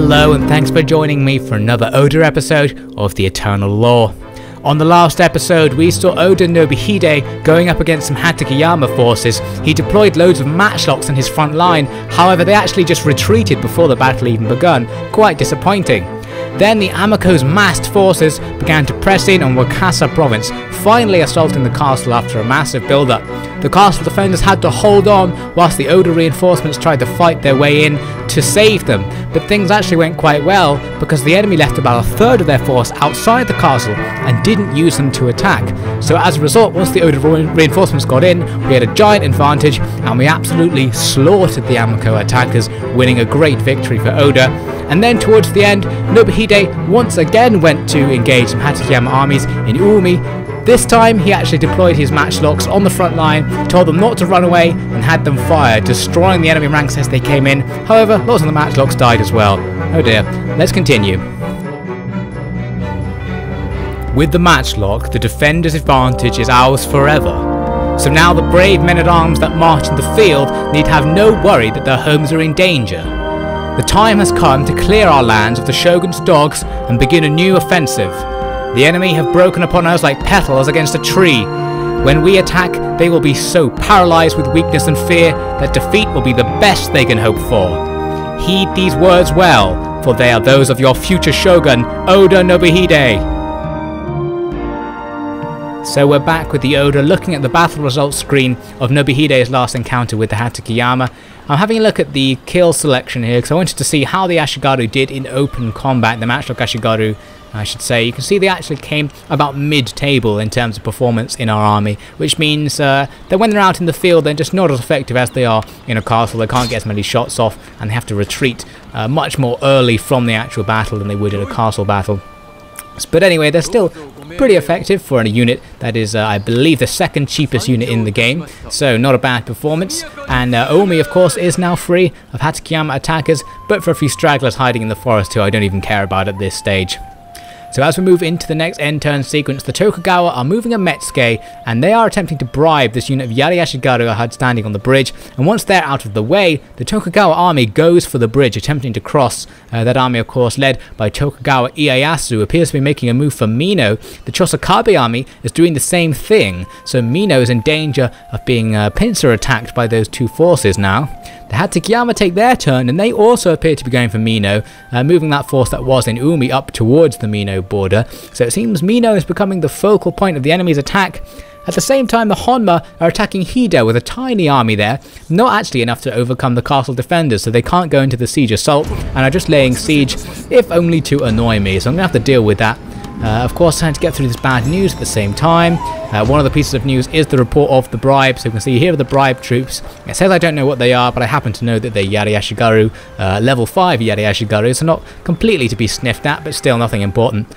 Hello and thanks for joining me for another Oda episode of the Eternal Law. On the last episode we saw Oda Nobuhide going up against some Hatakeyama forces. He deployed loads of matchlocks in his front line, however they actually just retreated before the battle even begun, quite disappointing. Then the Amako's massed forces began to press in on Wakasa province, finally assaulting the castle after a massive build-up. The castle defenders had to hold on whilst the Oda reinforcements tried to fight their way in to save them, but things actually went quite well because the enemy left about a third of their force outside the castle and didn't use them to attack. So as a result, once the Oda reinforcements got in, we had a giant advantage and we absolutely slaughtered the Amako attackers, winning a great victory for Oda. And then towards the end, Nobuhide once again went to engage some Hatakeyama armies in Umi. This time he actually deployed his matchlocks on the front line, told them not to run away and had them fire, destroying the enemy ranks as they came in. However, lots of the matchlocks died as well. Oh dear, let's continue. With the matchlock, the defender's advantage is ours forever. So now the brave men-at-arms that march in the field need have no worry that their homes are in danger. The time has come to clear our lands of the Shogun's dogs and begin a new offensive. The enemy have broken upon us like petals against a tree. When we attack, they will be so paralyzed with weakness and fear that defeat will be the best they can hope for. Heed these words well, for they are those of your future Shogun, Oda Nobuhide. So we're back with the Oda looking at the battle results screen of Nobuhide's last encounter with the Hatakeyama. I'm having a look at the kill selection here because I wanted to see how the Ashigaru did in open combat, the matchlock Ashigaru I should say. You can see they actually came about mid-table in terms of performance in our army, which means that when they're out in the field they're just not as effective as they are in a castle. They can't get as many shots off and they have to retreat much more early from the actual battle than they would in a castle battle. But anyway, they're still pretty effective for a unit that is, I believe, the second cheapest unit in the game, so not a bad performance. And Omi, of course, is now free of Hatakeyama attackers, but for a few stragglers hiding in the forest who I don't even care about at this stage. So as we move into the next end turn sequence, the Tokugawa are moving a Metsuke, and they are attempting to bribe this unit of Yari Ashigaru I had standing on the bridge, and once they're out of the way, the Tokugawa army goes for the bridge, attempting to cross. That army, of course, led by Tokugawa Ieyasu, appears to be making a move for Mino. The Chosokabe army is doing the same thing, so Mino is in danger of being pincer attacked by those two forces now. The Hatakeyama take their turn, and they also appear to be going for Mino, moving that force that was in Umi up towards the Mino border. So it seems Mino is becoming the focal point of the enemy's attack. At the same time, the Honma are attacking Hida with a tiny army there, not actually enough to overcome the castle defenders, so they can't go into the siege assault, and are just laying siege, if only to annoy me, so I'm going to have to deal with that. Of course, trying to get through this bad news at the same time. One of the pieces of news is the report of the bribe, so you can see here are the bribe troops. It says I don't know what they are, but I happen to know that they're Yari Ashigaru, level 5 Yari Ashigaru, so not completely to be sniffed at, but still nothing important.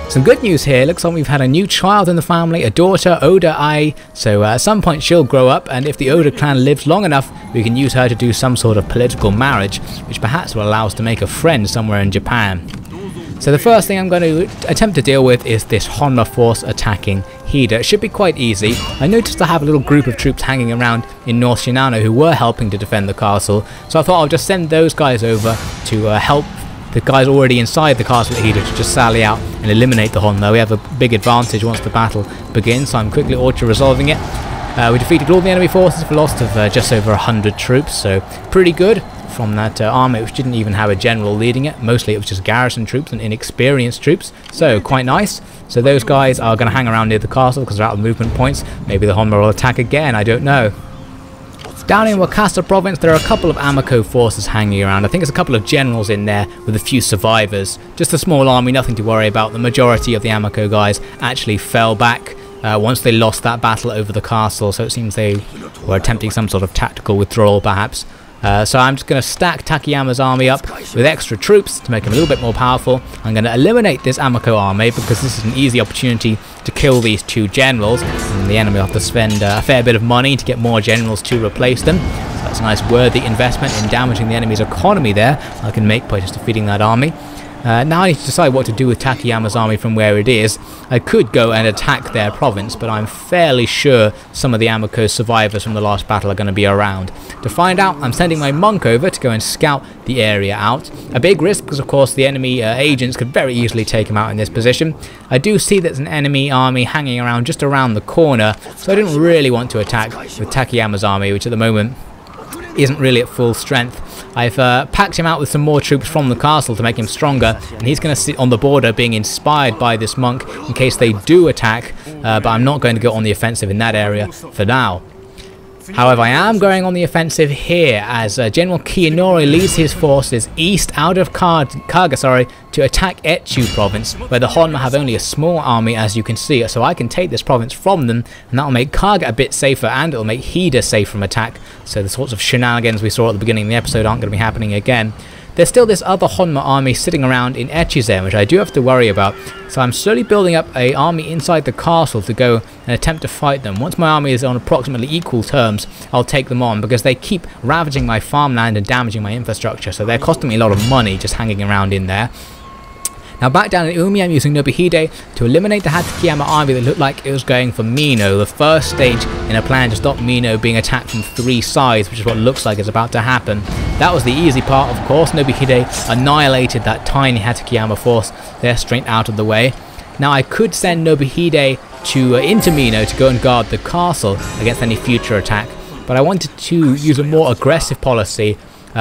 Some good news here, looks like we've had a new child in the family, a daughter, Oda Ai, so at some point she'll grow up, and if the Oda clan lives long enough, we can use her to do some sort of political marriage, which perhaps will allow us to make a friend somewhere in Japan. So the first thing I'm going to attempt to deal with is this Honma force attacking Hida. It should be quite easy. I noticed I have a little group of troops hanging around in North Shinano who were helping to defend the castle, so I thought I'll just send those guys over to help the guys already inside the castle at Hida to just sally out and eliminate the Honma. We have a big advantage once the battle begins, so I'm quickly auto-resolving it. We defeated all the enemy forces for a loss of just over 100 troops, so pretty good from that army, which didn't even have a general leading it. Mostly it was just garrison troops and inexperienced troops, so quite nice. So those guys are going to hang around near the castle because they're out of movement points. Maybe the Honma will attack again, I don't know. Down in Wakasa province, there are a couple of Amako forces hanging around. I think there's a couple of generals in there with a few survivors. Just a small army, nothing to worry about. The majority of the Amako guys actually fell back once they lost that battle over the castle, so it seems they were attempting some sort of tactical withdrawal perhaps. So I'm just going to stack Takeyama's army up with extra troops to make him a little bit more powerful. I'm going to eliminate this Amako army because this is an easy opportunity to kill these two generals, and the enemy will have to spend a fair bit of money to get more generals to replace them. So that's a nice worthy investment in damaging the enemy's economy there I can make by just defeating that army. Now I need to decide what to do with Takayama's army from where it is. I could go and attack their province, but I'm fairly sure some of the Amiko's survivors from the last battle are going to be around. To find out, I'm sending my monk over to go and scout the area out. A big risk because of course the enemy agents could very easily take him out in this position. I do see there's an enemy army hanging around just around the corner, so I didn't really want to attack with Takayama's army, which at the moment isn't really at full strength. I've packed him out with some more troops from the castle to make him stronger, and he's going to sit on the border being inspired by this monk in case they do attack, but I'm not going to go on the offensive in that area for now. However, I am going on the offensive here as General Kiyanori leads his forces east out of Kaga to attack Etchu province, where the Honma have only a small army, as you can see, so I can take this province from them, and that will make Kaga a bit safer, and it will make Hida safe from attack, so the sorts of shenanigans we saw at the beginning of the episode aren't going to be happening again. There's still this other Honma army sitting around in Echizen, which I do have to worry about, so I'm slowly building up an army inside the castle to go and attempt to fight them. Once my army is on approximately equal terms, I'll take them on, because they keep ravaging my farmland and damaging my infrastructure, so they're costing me a lot of money just hanging around in there. Now back down in Umi, I'm using Nobuhide to eliminate the Hatakeyama army that looked like it was going for Mino, the first stage in a plan to stop Mino being attacked from 3 sides, which is what looks like is about to happen. That was the easy part, of course. Nobuhide annihilated that tiny Hatakeyama force there straight out of the way. Now I could send Nobuhide into Mino to go and guard the castle against any future attack, but I wanted to use a more aggressive policy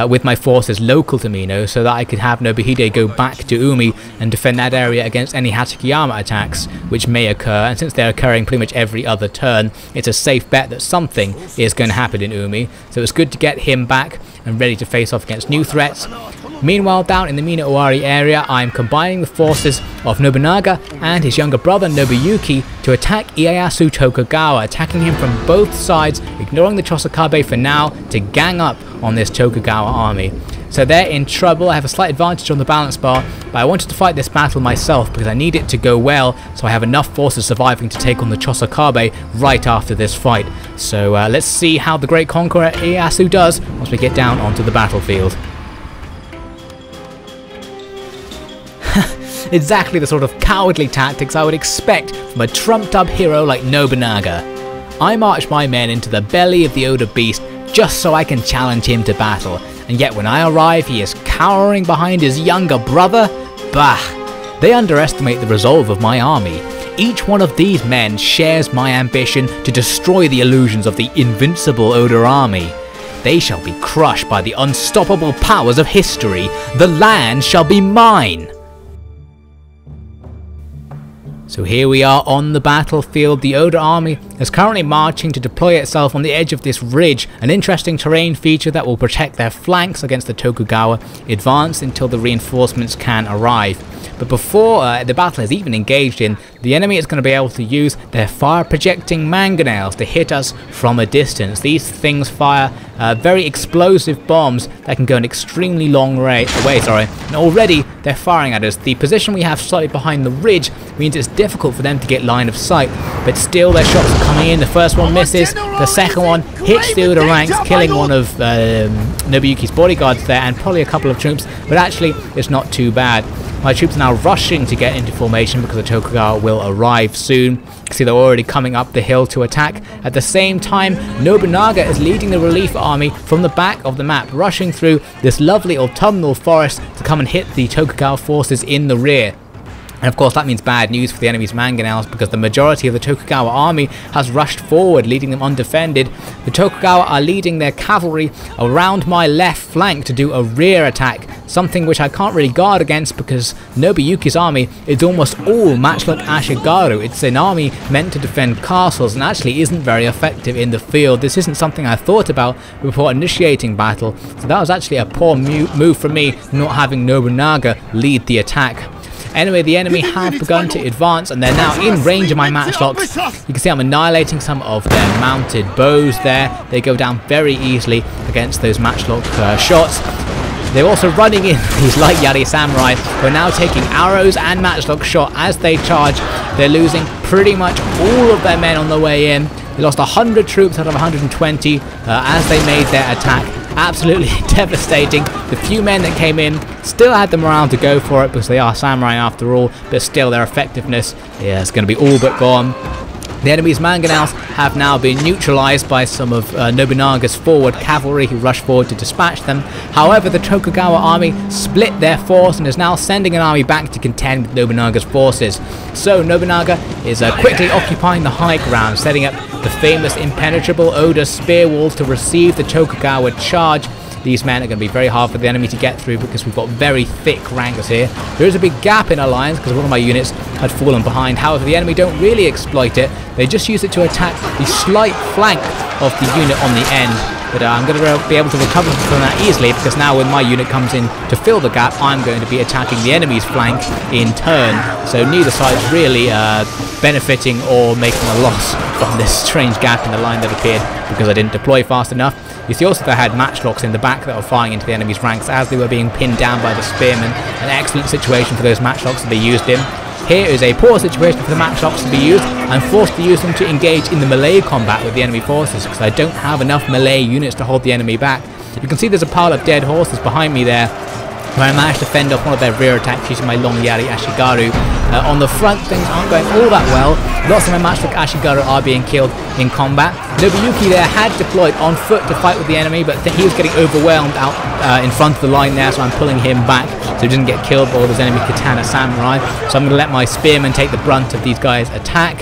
with my forces local to Mino, so that I could have Nobuhide go back to Umi and defend that area against any Hatakeyama attacks which may occur, and since they're occurring pretty much every other turn, it's a safe bet that something is going to happen in Umi, so it's good to get him back and ready to face off against new threats. Meanwhile, down in the Mina Owari area, I'm combining the forces of Nobunaga and his younger brother Nobuyuki to attack Ieyasu Tokugawa, attacking him from both sides, ignoring the Chosokabe for now to gang up on this Tokugawa army. So they're in trouble. I have a slight advantage on the balance bar, but I wanted to fight this battle myself because I need it to go well, so I have enough forces surviving to take on the Chosokabe right after this fight. So let's see how the Great Conqueror Ieyasu does once we get down onto the battlefield. Exactly the sort of cowardly tactics I would expect from a trumped-up hero like Nobunaga. I march my men into the belly of the Oda beast just so I can challenge him to battle, and yet when I arrive he is cowering behind his younger brother? Bah! They underestimate the resolve of my army. Each one of these men shares my ambition to destroy the illusions of the invincible Oda army. They shall be crushed by the unstoppable powers of history. The land shall be mine! So here we are on the battlefield. The Oda army is currently marching to deploy itself on the edge of this ridge, an interesting terrain feature that will protect their flanks against the Tokugawa advance until the reinforcements can arrive. But before the battle is even engaged in, the enemy is going to be able to use their fire-projecting mangonels to hit us from a distance. These things fire very explosive bombs that can go an extremely long way, and already they're firing at us. The position we have slightly behind the ridge means it's difficult for them to get line of sight, but still their shots are coming in. The first one misses, the second one hits the Oda ranks, killing one of Nobuyuki's bodyguards there and probably a couple of troops, but actually it's not too bad. My troops are now rushing to get into formation because the Tokugawa will arrive soon. You can see they're already coming up the hill to attack. At the same time, Nobunaga is leading the relief army from the back of the map, rushing through this lovely autumnal forest to come and hit the Tokugawa forces in the rear. And of course that means bad news for the enemy's mangonels because the majority of the Tokugawa army has rushed forward, leaving them undefended. The Tokugawa are leading their cavalry around my left flank to do a rear attack, something which I can't really guard against because Nobuyuki's army is almost all matchlock Ashigaru. It's an army meant to defend castles and actually isn't very effective in the field. This isn't something I thought about before initiating battle, so that was actually a poor move from me, not having Nobunaga lead the attack. Anyway, the enemy have begun to advance and they're now in range of my matchlocks. You can see I'm annihilating some of their mounted bows there. They go down very easily against those matchlock shots. They're also running in these light Yari samurai who are now taking arrows and matchlock shot as they charge. They're losing pretty much all of their men on the way in. They lost 100 troops out of 120 as they made their attack. absolutely devastating. The few men that came in still had the morale to go for it because they are samurai after all, but still their effectiveness is going to be all but gone. The enemy's mangonels have now been neutralized by some of Nobunaga's forward cavalry who rushed forward to dispatch them. However, the Tokugawa army split their force and is now sending an army back to contend with Nobunaga's forces. So Nobunaga is quickly occupying the high ground, setting up the famous impenetrable Oda spear walls to receive the Tokugawa charge. These men are going to be very hard for the enemy to get through because we've got very thick ranks here. There is a big gap in our lines because one of my units had fallen behind. However, the enemy don't really exploit it. They just use it to attack the slight flank of the unit on the end. But I'm going to be able to recover from that easily because now when my unit comes in to fill the gap, I'm going to be attacking the enemy's flank in turn. So neither side is really benefiting or making a loss from this strange gap in the line that appeared because I didn't deploy fast enough. You see also they had matchlocks in the back that were firing into the enemy's ranks as they were being pinned down by the spearmen. An excellent situation for those matchlocks to be used in. Here is a poor situation for the matchlocks to be used. I'm forced to use them to engage in the melee combat with the enemy forces because I don't have enough melee units to hold the enemy back. You can see there's a pile of dead horses behind me there, where I managed to fend off one of their rear attacks using my long Yari Ashigaru. On the front, things aren't going all that well. Lots of my matchlock Ashigaru are being killed in combat. Nobuyuki there had deployed on foot to fight with the enemy, but he was getting overwhelmed out in front of the line there, so I'm pulling him back so he didn't get killed by all those enemy katana samurai. So I'm going to let my spearmen take the brunt of these guys' attack.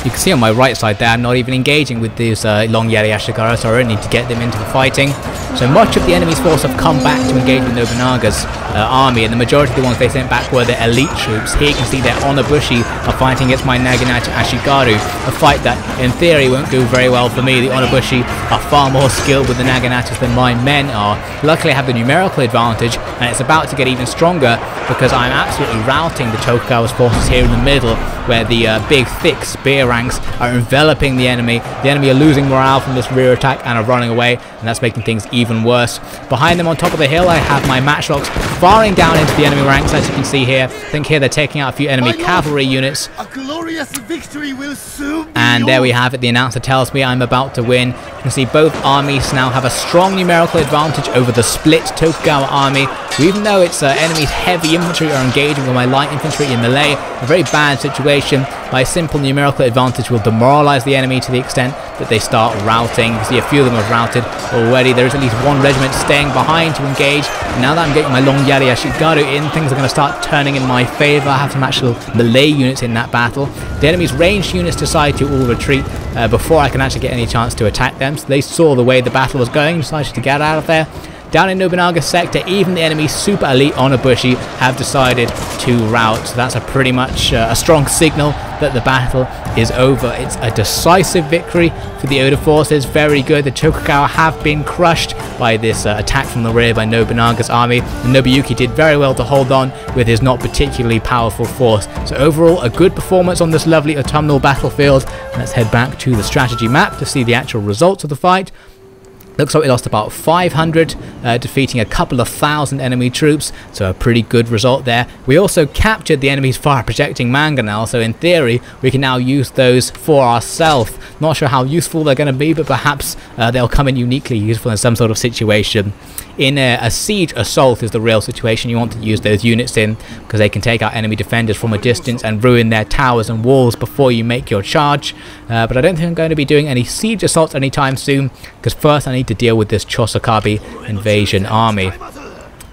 You can see on my right side there, I'm not even engaging with these long Yari Ashigaru, so I don't need to get them into the fighting. So much of the enemy's force have come back to engage with Nobunaga's army, and the majority of the ones they sent back were the elite troops. Here you can see their Onobushi are fighting against my Naginata Ashigaru, a fight that in theory won't go very well for me. The Onobushi are far more skilled with the Naginatas than my men are. Luckily I have the numerical advantage, and it's about to get even stronger because I'm absolutely routing the Tokugawa's forces here in the middle, where the big thick spear ranks are enveloping the enemy. The enemy are losing morale from this rear attack and are running away, and that's making things even worse. Behind them on top of the hill I have my matchlocks firing down into the enemy ranks, as you can see here. I think here they're taking out a few enemy cavalry units. A glorious victory will soon be and there we have it. The announcer tells me I'm about to win. You can see both armies now have a strong numerical advantage over the split Tokugawa army. So even though it's enemy's heavy infantry are engaging with my light infantry in melee, a very bad situation. My simple numerical advantage will demoralize the enemy to the extent that they start routing. You can see a few of them have routed already. There is at least one regiment staying behind to engage. And now that I'm getting my long Yari Ashigaru in, things are going to start turning in my favor. I have some actual melee units in that battle. The enemy's ranged units decide to all retreat before I can actually get any chance to attack them. So they saw the way the battle was going, decided to get out of there. Down in Nobunaga's sector, even the enemy's super elite Onobushi have decided to rout. So that's a pretty much a strong signal that the battle is over. It's a decisive victory for the Oda forces. Very good. The Tokugawa have been crushed by this attack from the rear by Nobunaga's army. And Nobuyuki did very well to hold on with his not particularly powerful force. So overall, a good performance on this lovely autumnal battlefield. Let's head back to the strategy map to see the actual results of the fight. Looks like we lost about 500, defeating a couple of thousand enemy troops, so a pretty good result there. We also captured the enemy's fire projecting mangonel, so in theory we can now use those for ourselves. Not sure how useful they're going to be, but perhaps they'll come in uniquely useful in some sort of situation. In a siege assault is the real situation you want to use those units in, because they can take out enemy defenders from a distance and ruin their towers and walls before you make your charge. But I don't think I'm going to be doing any siege assaults anytime soon, because first I need to deal with this Chosokabe invasion army.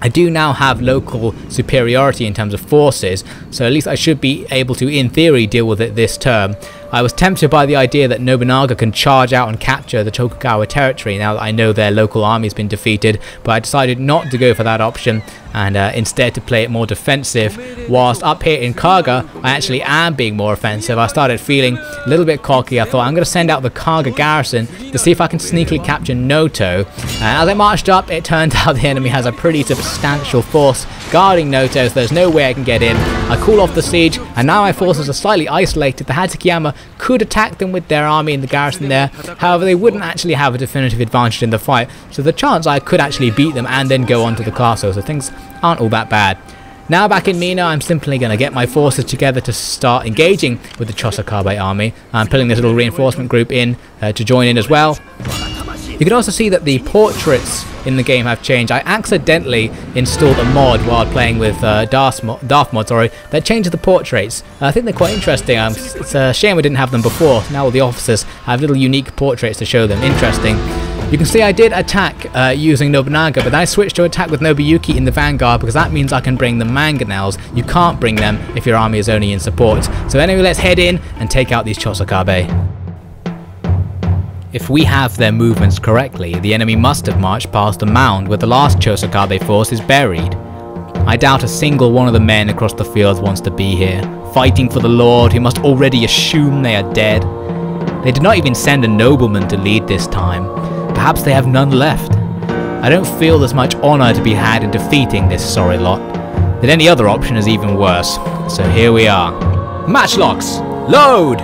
I do now have local superiority in terms of forces, so at least I should be able to, in theory, deal with it this term. I was tempted by the idea that Nobunaga can charge out and capture the Tokugawa territory now that I know their local army has been defeated, but I decided not to go for that option and instead to play it more defensive. Whilst up here in Kaga, I actually am being more offensive. I started feeling a little bit cocky. I thought I'm going to send out the Kaga garrison to see if I can sneakily capture Noto. And as I marched up, it turned out the enemy has a pretty substantial force guarding Noto, so there's no way I can get in. I call off the siege, and now my forces are slightly isolated. The Hatakeyama could attack them with their army in the garrison there, however they wouldn't actually have a definitive advantage in the fight, so the chance I could actually beat them and then go on to the castle, so things aren't all that bad. Now back in Mina, I'm simply going to get my forces together to start engaging with the Chosokabe army. I'm pulling this little reinforcement group in to join in as well. You can also see that the portraits in the game have changed. I accidentally installed a mod while playing with Darth mod, that changes the portraits. I think they're quite interesting. It's a shame we didn't have them before. Now all the officers have little unique portraits to show them. Interesting. You can see I did attack using Nobunaga, but then I switched to attack with Nobuyuki in the vanguard because that means I can bring the mangonels. You can't bring them if your army is only in support. So anyway, let's head in and take out these Chosokabe. If we have their movements correctly, the enemy must have marched past the mound where the last Chosokabe force is buried. I doubt a single one of the men across the field wants to be here, fighting for the Lord who must already assume they are dead. They did not even send a nobleman to lead this time. Perhaps they have none left. I don't feel there's much honour to be had in defeating this sorry lot. That any other option is even worse. So here we are. Matchlocks! Load!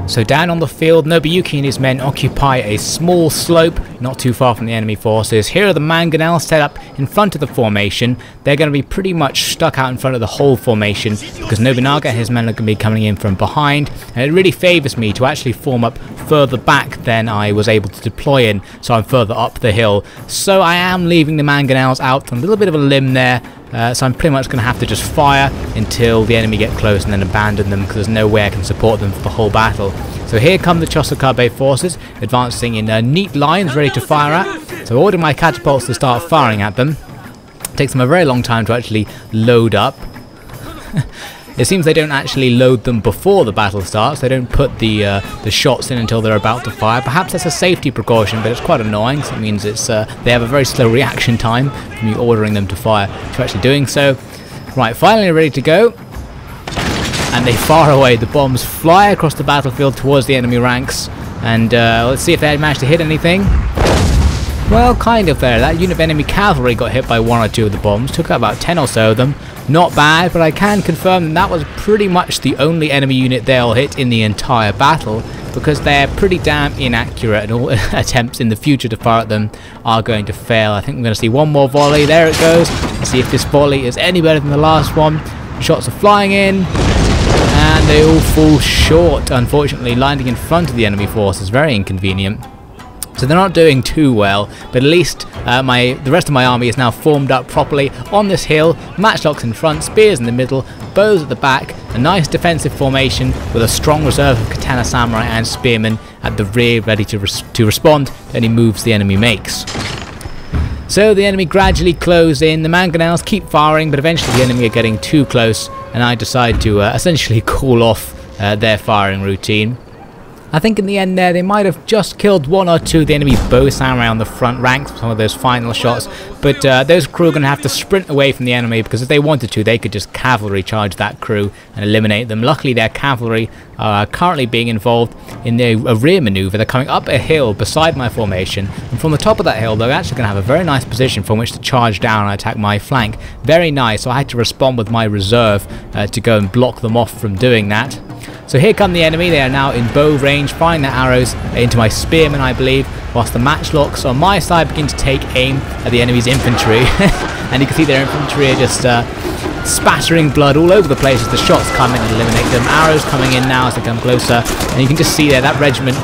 So down on the field, Nobuyuki and his men occupy a small slope not too far from the enemy forces. Here are the mangonels set up in front of the formation. They're going to be pretty much stuck out in front of the whole formation because Nobunaga and his men are going to be coming in from behind, and it really favours me to actually form up further back than I was able to deploy in, so I'm further up the hill. So I am leaving the mangonels out on a little bit of a limb there. So I'm pretty much going to have to just fire until the enemy get close and then abandon them because there's no way I can support them for the whole battle. So here come the Chosokabe forces, advancing in neat lines ready to fire at. So I ordered my catapults to start firing at them. It takes them a very long time to actually load up. It seems they don't actually load them before the battle starts. They don't put the shots in until they're about to fire. Perhaps that's a safety precaution, but it's quite annoying. So it means they have a very slow reaction time from you ordering them to fire to actually doing so. Right, finally ready to go. And they fire away. The bombs fly across the battlefield towards the enemy ranks. And let's see if they managed to hit anything. Well, kind of there. That unit of enemy cavalry got hit by one or two of the bombs. Took out about 10 or so of them. Not bad, but I can confirm that was pretty much the only enemy unit they'll hit in the entire battle, because they're pretty damn inaccurate and all attempts in the future to fire at them are going to fail. I think we're going to see one more volley. There it goes. Let's see if this volley is any better than the last one. Shots are flying in, and they all fall short, unfortunately, landing in front of the enemy force is very inconvenient. So they're not doing too well, but at least the rest of my army is now formed up properly on this hill. Matchlocks in front, spears in the middle, bows at the back, a nice defensive formation with a strong reserve of katana samurai and spearmen at the rear ready to respond to any moves the enemy makes. So the enemy gradually close in, the mangonels keep firing, but eventually the enemy are getting too close, and I decide to essentially call off their firing routine. I think in the end there, they might have just killed one or two of the enemy's bow samurai on the front ranks with some of those final shots, but those crew are going to have to sprint away from the enemy, because if they wanted to, they could just cavalry charge that crew and eliminate them. Luckily, their cavalry are currently being involved in a rear maneuver. They're coming up a hill beside my formation, and from the top of that hill, they're actually going to have a very nice position from which to charge down and attack my flank. Very nice, so I had to respond with my reserve to go and block them off from doing that. So here come the enemy. They are now in bow range, firing their arrows into my spearmen, I believe, whilst the matchlocks on my side begin to take aim at the enemy's infantry. And you can see their infantry are just spattering blood all over the place as the shots come in and eliminate them. Arrows coming in now as they come closer, and you can just see there that regiment,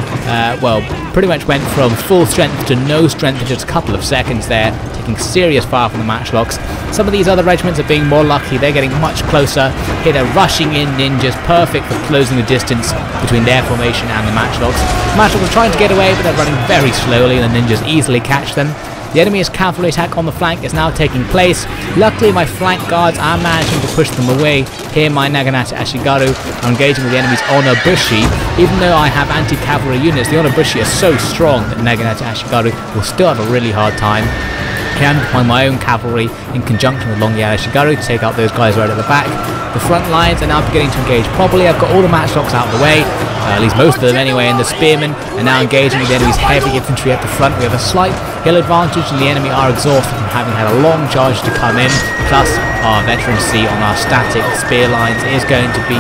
well, pretty much went from full strength to no strength in just a couple of seconds there, taking serious fire from the matchlocks. Some of these other regiments are being more lucky. They're getting much closer. Here they're rushing in ninjas, perfect for closing the distance between their formation and the matchlocks. The matchlocks are trying to get away, but they're running very slowly, and the ninjas easily catch them. The enemy's cavalry attack on the flank is now taking place. Luckily, my flank guards are managing to push them away. Here, my Naginata Ashigaru are engaging with the enemy's Onobushi. Even though I have anti-cavalry units, the Onobushi are so strong that Naginata Ashigaru will still have a really hard time. Here I'm deploying my own cavalry in conjunction with Longyard Ashigaru to take out those guys right at the back. The front lines are now beginning to engage properly. I've got all the matchlocks out of the way, at least most of them anyway, and the spearmen are now engaging with the enemy's heavy infantry at the front. We have a slight hill advantage, and the enemy are exhausted from having had a long charge to come in. Plus, our veterancy on our static spear lines is going to be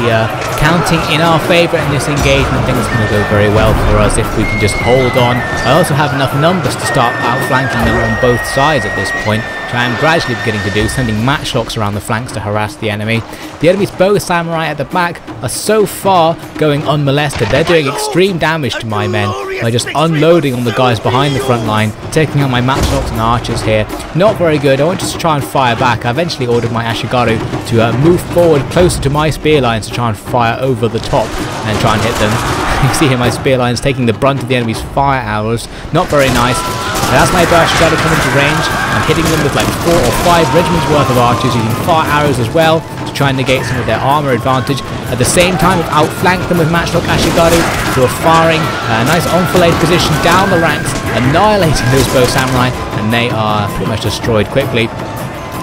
counting in our favour in this engagement. I think it's going to go very well for us if we can just hold on. I also have enough numbers to start outflanking them on both sides at this point, which I am gradually beginning to do, sending matchlocks around the flanks to harass the enemy. The enemy's bow samurai at the back are so far going unmolested. They're doing extreme damage to my men by just unloading on the guys behind the front line, taking out my matchlocks and archers here. Not very good. I want to try and fire back. I eventually ordered my Ashigaru to move forward closer to my spear lines to try and fire over the top and try and hit them. You can see here my spear lines taking the brunt of the enemy's fire arrows. Not very nice. But as my Ashigaru come into range, I'm hitting them with like 4 or 5 regiments worth of archers, using fire arrows as well to try and negate some of their armor advantage. At the same time, I've outflanked them with matchlock Ashigaru, who are firing a nice enfilade position down the ranks, annihilating those bow samurai, and they are pretty much destroyed quickly.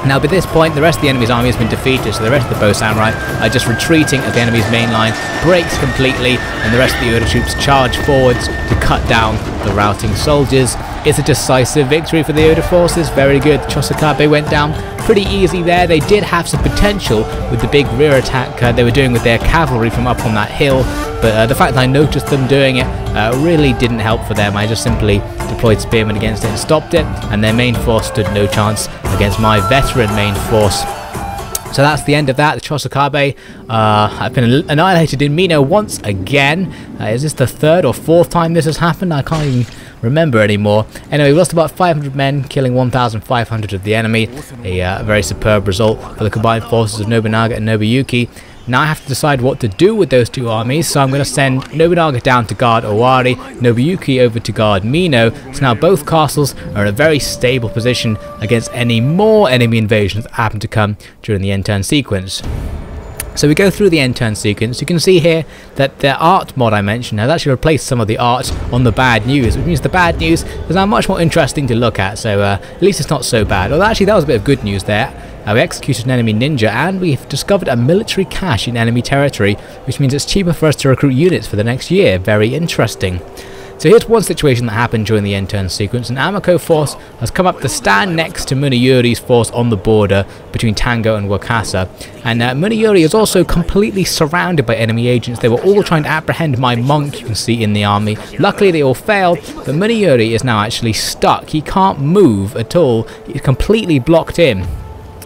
Now, by this point, the rest of the enemy's army has been defeated, so the rest of the bow samurai are just retreating as the enemy's main line breaks completely, and the rest of the Oda troops charge forwards to cut down the routing soldiers. It's a decisive victory for the Oda forces. Very good. Chosokabe went down pretty easy there. They did have some potential with the big rear attack they were doing with their cavalry from up on that hill, but the fact that I noticed them doing it really didn't help for them. I just simply deployed spearmen against it and stopped it, and their main force stood no chance against my veteran main force. So that's the end of that. The Chosokabe have been annihilated in Mino once again. Is this the 3rd or 4th time this has happened? I can't even remember anymore. Anyway, we lost about 500 men, killing 1,500 of the enemy. A very superb result for the combined forces of Nobunaga and Nobuyuki. Now I have to decide what to do with those two armies, so I'm going to send Nobunaga down to guard Owari, Nobuyuki over to guard Mino, so now both castles are in a very stable position against any more enemy invasions that happen to come during the end turn sequence. So we go through the end turn sequence. You can see here that the art mod I mentioned has actually replaced some of the art on the bad news, which means the bad news is now much more interesting to look at, so at least it's not so bad. Although actually that was a bit of good news there. We executed an enemy ninja, and we've discovered a military cache in enemy territory, which means it's cheaper for us to recruit units for the next year. Very interesting. So here's one situation that happened during the end turn sequence. An Amako force has come up to stand next to Muniyuri's force on the border between Tango and Wakasa. And Muniyuri is also completely surrounded by enemy agents. They were all trying to apprehend my monk, you can see in the army. Luckily they all failed, but Muniyuri is now actually stuck. He can't move at all. He's completely blocked in.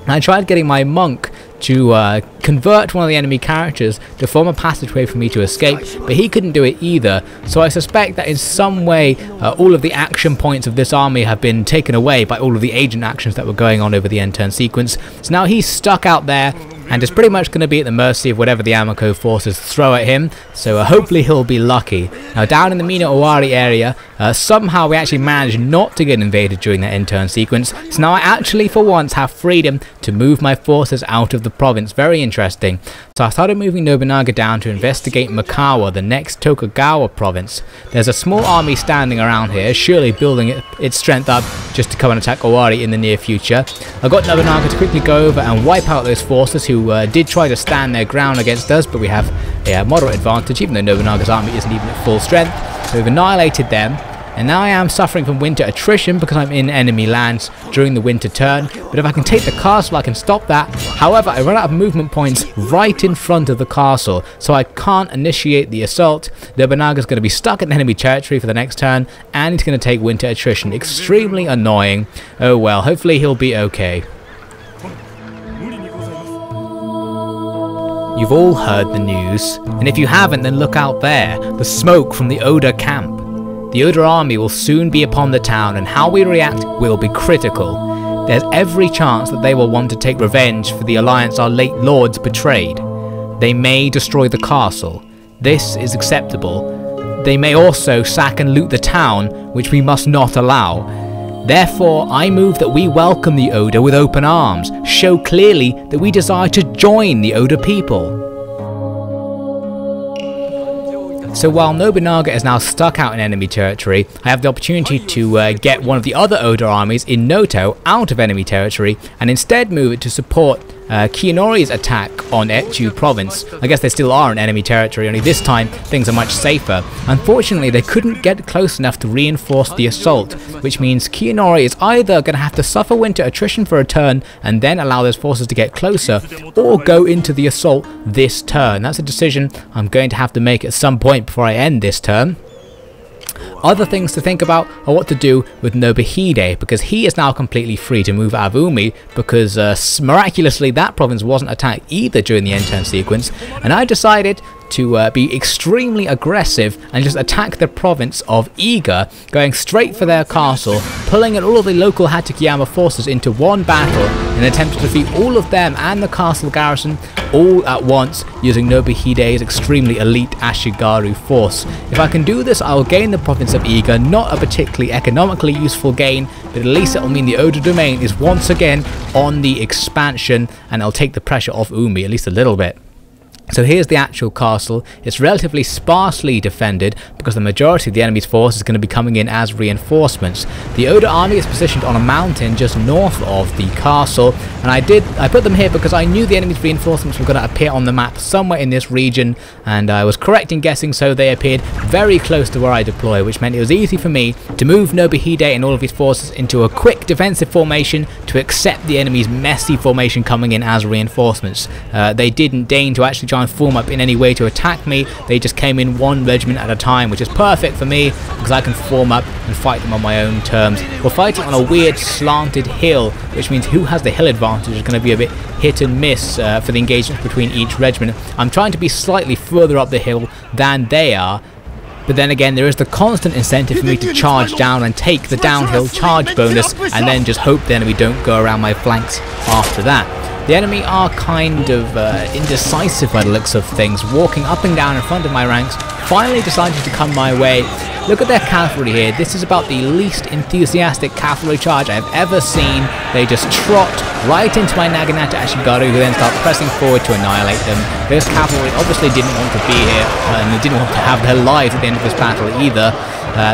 I tried getting my monk to convert one of the enemy characters to form a passageway for me to escape, but he couldn't do it either. So I suspect that in some way all of the action points of this army have been taken away by all of the agent actions that were going on over the end turn sequence. So now he's stuck out there and is pretty much going to be at the mercy of whatever the Amako forces throw at him, so hopefully he'll be lucky. Now down in the Mina Owari area, somehow we actually managed not to get invaded during that end turn sequence, so now I actually for once have freedom to move my forces out of the province. Very interesting. So I started moving Nobunaga down to investigate Mikawa, the next Tokugawa province. There's a small army standing around here, surely building its strength up just to come and attack Owari in the near future. I got Nobunaga to quickly go over and wipe out those forces who did try to stand their ground against us, but we have a moderate advantage even though Nobunaga's army isn't even at full strength. So we've annihilated them, and now I am suffering from winter attrition because I'm in enemy lands during the winter turn. But if I can take the castle, I can stop that. However, I run out of movement points right in front of the castle, so I can't initiate the assault. Nobunaga's going to be stuck in enemy territory for the next turn, and he's going to take winter attrition. Extremely annoying. Oh well, hopefully he'll be okay. You've all heard the news, and if you haven't, then look out there, the smoke from the Oda camp. The Oda army will soon be upon the town, and how we react will be critical. There's every chance that they will want to take revenge for the alliance our late lords betrayed. They may destroy the castle. This is acceptable. They may also sack and loot the town, which we must not allow. Therefore, I move that we welcome the Oda with open arms, show clearly that we desire to join the Oda people. So while Nobunaga is now stuck out in enemy territory, I have the opportunity to get one of the other Oda armies in Noto out of enemy territory and instead move it to support Kiyanori's attack on Etchu province. I guess they still are in enemy territory, only this time things are much safer. Unfortunately, they couldn't get close enough to reinforce the assault, which means Kiyanori is either going to have to suffer winter attrition for a turn and then allow those forces to get closer, or go into the assault this turn. That's a decision I'm going to have to make at some point before I end this turn. Other things to think about are what to do with Nobuhide, because he is now completely free to move out of Umi, because miraculously that province wasn't attacked either during the end turn sequence, and I decided to be extremely aggressive and just attack the province of Iga, going straight for their castle, pulling in all of the local Hatakeyama forces into one battle in an attempt to defeat all of them and the castle garrison all at once using Nobuhide's extremely elite Ashigaru force. If I can do this, I will gain the province of Iga, not a particularly economically useful gain, but at least it will mean the Oda domain is once again on the expansion and it'll take the pressure off Umi, at least a little bit. So here's the actual castle. It's relatively sparsely defended because the majority of the enemy's force is going to be coming in as reinforcements. The Oda army is positioned on a mountain just north of the castle, and I put them here because I knew the enemy's reinforcements were going to appear on the map somewhere in this region, and I was correct in guessing, so they appeared very close to where I deploy, which meant it was easy for me to move Nobuhide and all of his forces into a quick defensive formation to accept the enemy's messy formation coming in as reinforcements. They didn't deign to actually try and form up in any way to attack me. They just came in one regiment at a time, which is perfect for me because I can form up and fight them on my own terms. We're fighting on a weird slanted hill, which means who has the hill advantage is going to be a bit hit and miss for the engagements between each regiment. I'm trying to be slightly further up the hill than they are, but then again there is the constant incentive for me to charge down and take the downhill charge bonus and then just hope the enemy don't go around my flanks after that. The enemy are kind of indecisive by the looks of things, walking up and down in front of my ranks, finally decided to come my way. Look at their cavalry here. This is about the least enthusiastic cavalry charge I've ever seen. They just trot right into my Naginata Ashigaru, who then start pressing forward to annihilate them. This cavalry obviously didn't want to be here, and they didn't want to have their lives at the end of this battle either.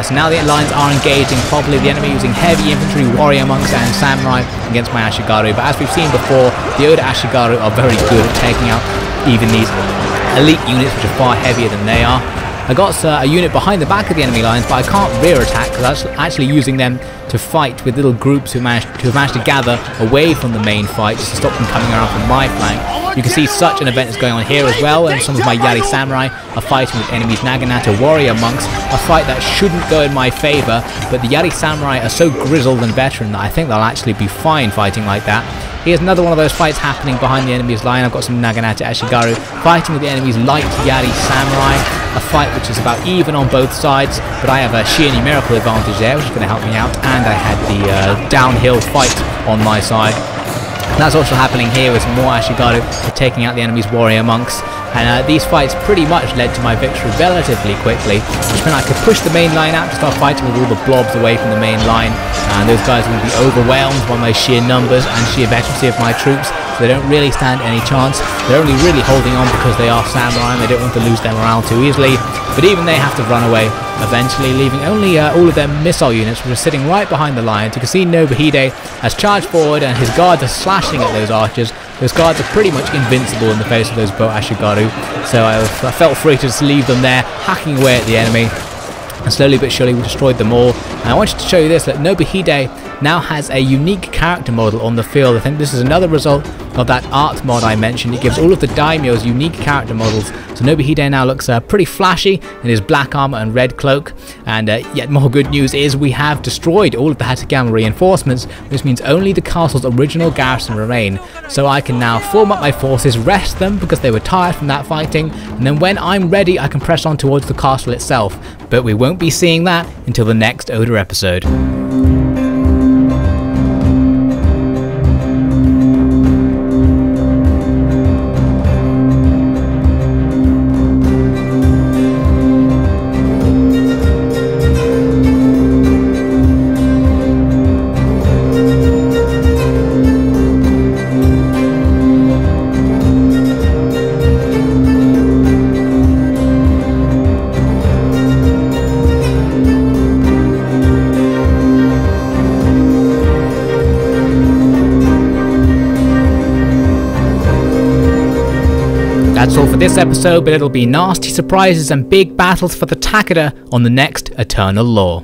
So now the lines are engaging properly, the enemy using heavy infantry, warrior monks and samurai against my Ashigaru. But as we've seen before, the Oda Ashigaru are very good at taking out even these elite units which are far heavier than they are. I got a unit behind the back of the enemy lines, but I can't rear attack because I'm actually using them to fight with little groups who have managed to gather away from the main fight just to stop them coming around from my flank. You can see such an event is going on here as well, and some of my Yari samurai are fighting with enemies Naginata warrior monks, a fight that shouldn't go in my favour, but the Yari samurai are so grizzled and veteran that I think they'll actually be fine fighting like that. Here's another one of those fights happening behind the enemy's line. I've got some Naginata Ashigaru fighting with the enemy's light Yari samurai, a fight which is about even on both sides, but I have a sheer numerical advantage there, which is going to help me out, and I had the downhill fight on my side. And that's also happening here with more Ashigaru taking out the enemy's warrior monks. And these fights pretty much led to my victory relatively quickly, which meant I could push the main line out to start fighting with all the blobs away from the main line, and those guys will be overwhelmed by my sheer numbers and sheer veterancy of my troops, so they don't really stand any chance. They're only really holding on because they are samurai and they don't want to lose their morale too easily, but even they have to run away eventually, leaving only all of their missile units which are sitting right behind the lines. You can see Nobuhide has charged forward and his guards are slashing at those archers. Those guards are pretty much invincible in the face of those bow Ashigaru, so I felt free to just leave them there, hacking away at the enemy, and slowly but surely we destroyed them all. And I wanted to show you this, that Nobuhide now has a unique character model on the field. I think this is another result of that art mod I mentioned. It gives all of the daimyos unique character models. So Nobuhide now looks pretty flashy in his black armor and red cloak. And yet more good news is we have destroyed all of the Hatakeyama reinforcements, which means only the castle's original garrison remain. So I can now form up my forces, rest them because they were tired from that fighting, and then when I'm ready I can press on towards the castle itself. But we won't be seeing that until the next Oda episode. That's all for this episode, but it'll be nasty surprises and big battles for the Takeda on the next Eternal Law.